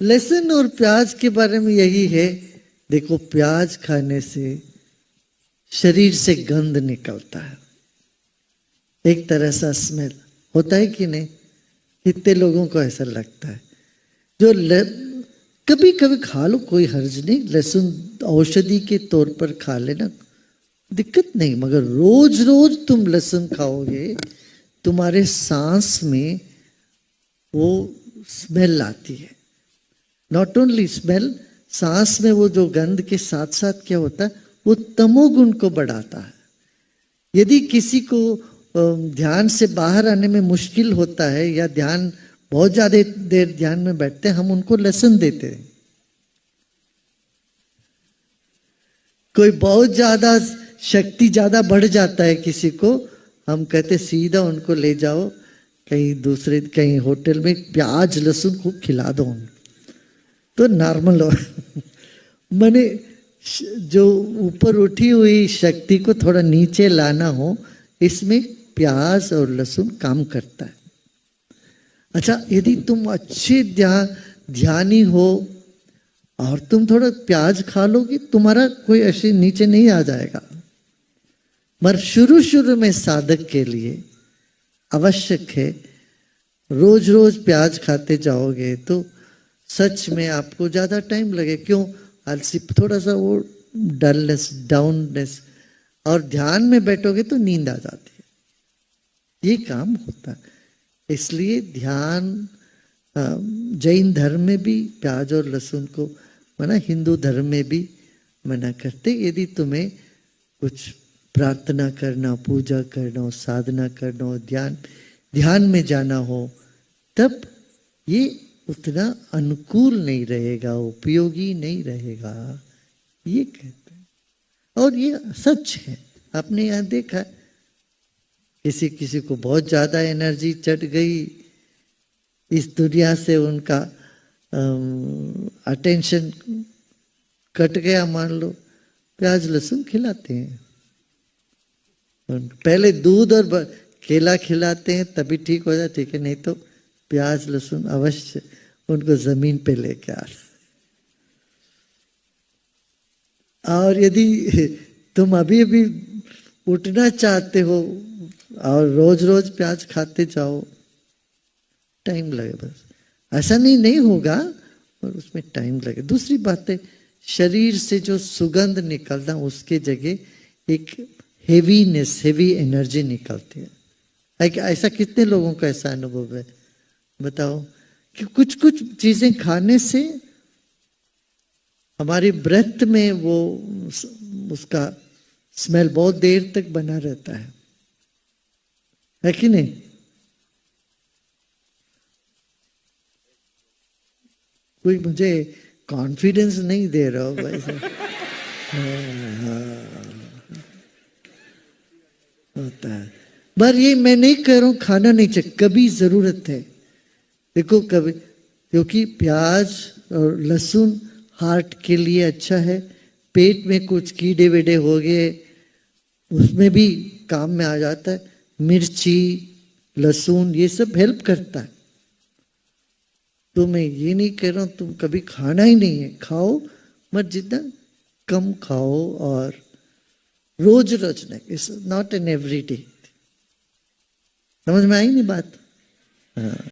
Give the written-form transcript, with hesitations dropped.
लहसुन और प्याज के बारे में यही है। देखो, प्याज खाने से शरीर से गंध निकलता है, एक तरह सा स्मेल होता है कि नहीं? कितने लोगों को ऐसा लगता है? जो कभी कभी खा लो, कोई हर्ज नहीं, लहसुन औषधि के तौर पर खा लेना, दिक्कत नहीं। मगर रोज रोज तुम लहसुन खाओगे, तुम्हारे सांस में वो स्मेल आती है। नॉट ओनली स्मेल, सांस में वो जो गंध के साथ साथ क्या होता है, वो तमोगुण को बढ़ाता है। यदि किसी को ध्यान से बाहर आने में मुश्किल होता है या ध्यान बहुत ज्यादा देर ध्यान में बैठते हैं, हम उनको लहसुन देते हैं। कोई बहुत ज्यादा शक्ति ज्यादा बढ़ जाता है किसी को, हम कहते सीधा उनको ले जाओ कहीं दूसरे, कहीं होटल में प्याज लहसुन खूब खिला दो उनको, तो नॉर्मल हो। मैंने जो ऊपर उठी हुई शक्ति को थोड़ा नीचे लाना हो, इसमें प्याज और लहसुन काम करता है। अच्छा, यदि तुम अच्छे ध्यानी हो और तुम थोड़ा प्याज खा लोगे, तुम्हारा कोई ऐसे नीचे नहीं आ जाएगा। मगर शुरू शुरू में साधक के लिए आवश्यक है, रोज रोज प्याज खाते जाओगे तो सच में आपको ज्यादा टाइम लगे। क्यों? आलसी, थोड़ा सा वो डलनेस, डाउननेस, और ध्यान में बैठोगे तो नींद आ जाती है, ये काम होता है। इसलिए ध्यान, जैन धर्म में भी प्याज और लहसुन को मना, हिंदू धर्म में भी मना करते। यदि तुम्हें कुछ प्रार्थना करना, पूजा करना, साधना करना, ध्यान में जाना हो, तब ये उतना अनुकूल नहीं रहेगा, उपयोगी नहीं रहेगा, ये कहते हैं। और ये सच है, आपने यहाँ देखा, किसी किसी को बहुत ज्यादा एनर्जी चढ़ गई, इस दुनिया से उनका अटेंशन कट गया, मान लो, प्याज लहसुन खिलाते हैं। पहले दूध और केला खिलाते हैं तभी ठीक हो जाए, ठीक है, नहीं तो प्याज लहसुन अवश्य उनको जमीन पे लेके आ। और यदि तुम अभी अभी उठना चाहते हो और रोज रोज प्याज खाते जाओ, टाइम लगे, बस ऐसा नहीं होगा, और उसमें टाइम लगे। दूसरी बात है, शरीर से जो सुगंध निकलना, उसके जगह एक हेवीनेस, हेवी एनर्जी निकलती है। ऐसा कितने लोगों का ऐसा अनुभव है बताओ, कि कुछ कुछ चीजें खाने से हमारी ब्रेथ में वो उसका स्मेल बहुत देर तक बना रहता है कि नहीं? कोई मुझे कॉन्फिडेंस नहीं दे रहा हो वैसे। होता है, पर ये मैं नहीं कह रहा हूं खाना नहीं चाहिए, कभी जरूरत है। देखो कभी, क्योंकि प्याज और लहसुन हार्ट के लिए अच्छा है। पेट में कुछ कीड़े वेड़े हो गए, उसमें भी काम में आ जाता है। मिर्ची, लहसुन, ये सब हेल्प करता है। तो मैं ये नहीं कह रहा हूं तुम कभी खाना ही नहीं है, खाओ, मत जितना कम खाओ, और रोज रोज नहीं, it's not an every day. समझ में आई नहीं बात? हाँ।